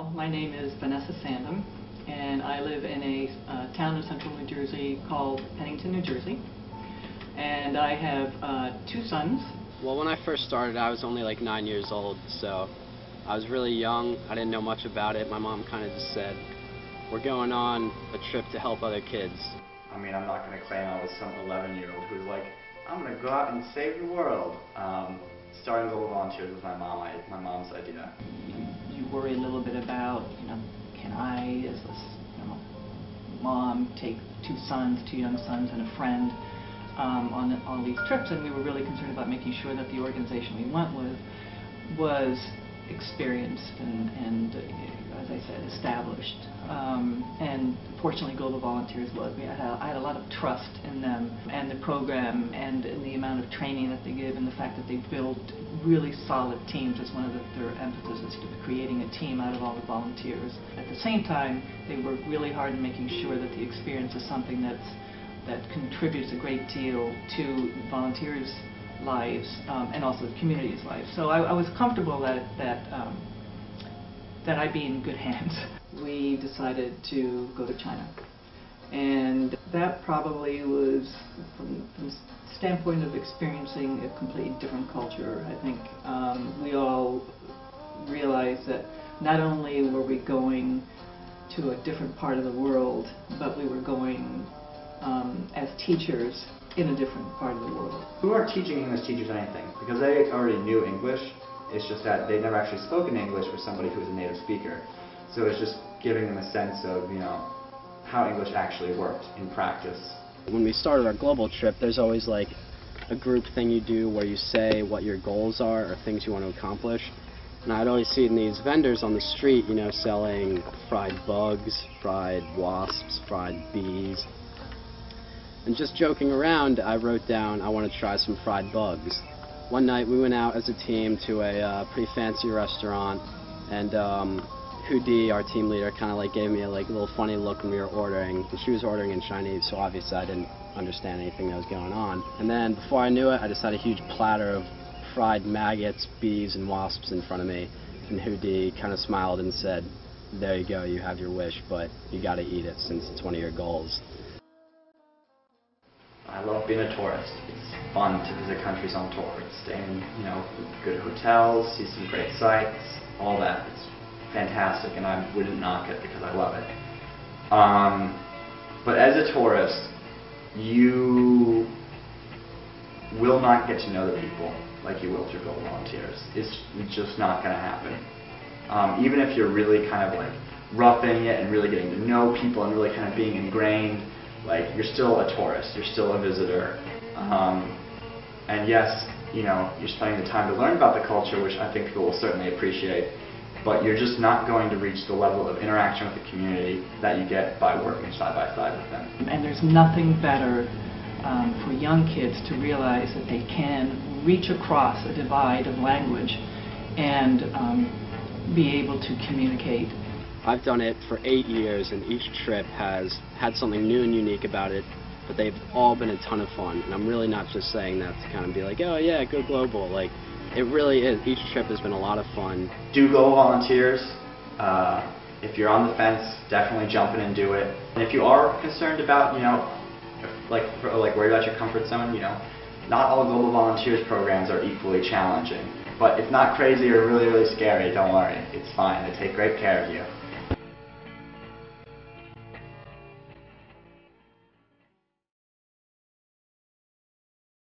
Well, my name is Vanessa Sandham, and I live in a town in central New Jersey called Pennington, New Jersey. And I have 2 sons. Well, when I first started, I was only like 9 years old, so I was really young. I didn't know much about it. My mom kind of just said, we're going on a trip to help other kids. I mean, I'm not going to claim I was some 11-year-old who was like, I'm going to go out and save the world. Starting Global Volunteers was my mom's idea. You worry a little bit about, can I, as this mom, take 2 young sons and a friend on all these trips, and we were really concerned about making sure that the organization we went with was experienced and as I said, established. And fortunately, Global Volunteers was. I had a lot of trust in them and the program and in the amount of training that they give, and the fact that they build really solid teams is one of their emphasis, to creating a team out of all the volunteers. At the same time, they work really hard in making sure that the experience is something that contributes a great deal to volunteers' lives and also the community's lives. So I was comfortable that I'd be in good hands. We decided to go to China, and that probably was, from the standpoint of experiencing a completely different culture, I think we all realized that not only were we going to a different part of the world, but we were going as teachers in a different part of the world. We weren't teaching English teachers anything, because they already knew English. It's just that they'd never actually spoken English with somebody who was a native speaker. So it's just giving them a sense of, how English actually worked in practice. When we started our global trip, there's always like a group thing you do where you say what your goals are or things you want to accomplish. And I'd always see these vendors on the street, selling fried bugs, fried wasps, fried bees. And just joking around, I wrote down, I want to try some fried bugs. One night we went out as a team to a pretty fancy restaurant, and Hudi, our team leader, kind of gave me a little funny look when we were ordering. And she was ordering in Chinese, so obviously I didn't understand anything that was going on. And then before I knew it, I just had a huge platter of fried maggots, bees, and wasps in front of me. And Hudi kind of smiled and said, there you go, you have your wish, but you got to eat it since it's one of your goals. I love being a tourist. It's fun to visit countries on tour. Stay in, good hotels, see some great sights, all that. It's fantastic, and I wouldn't knock it because I love it. But as a tourist, you will not get to know the people like you will through Global Volunteers. It's just not going to happen. Even if you're really kind of roughing it and really getting to know people and really kind of being ingrained, you're still a tourist, you're still a visitor. And yes, you're spending the time to learn about the culture, which I think people will certainly appreciate, but you're just not going to reach the level of interaction with the community that you get by working side by side with them. And there's nothing better for young kids to realize that they can reach across a divide of language and be able to communicate. I've done it for 8 years, and each trip has had something new and unique about it, but they've all been a ton of fun. And I'm really not just saying that to kind of be like, oh yeah, go global. It really is. Each trip has been a lot of fun. Do Global Volunteers. If you're on the fence, definitely jump in and do it. And if you are concerned about, worried about your comfort zone, not all Global Volunteers programs are equally challenging. But it's not crazy or really, really scary, don't worry. It's fine. They take great care of you.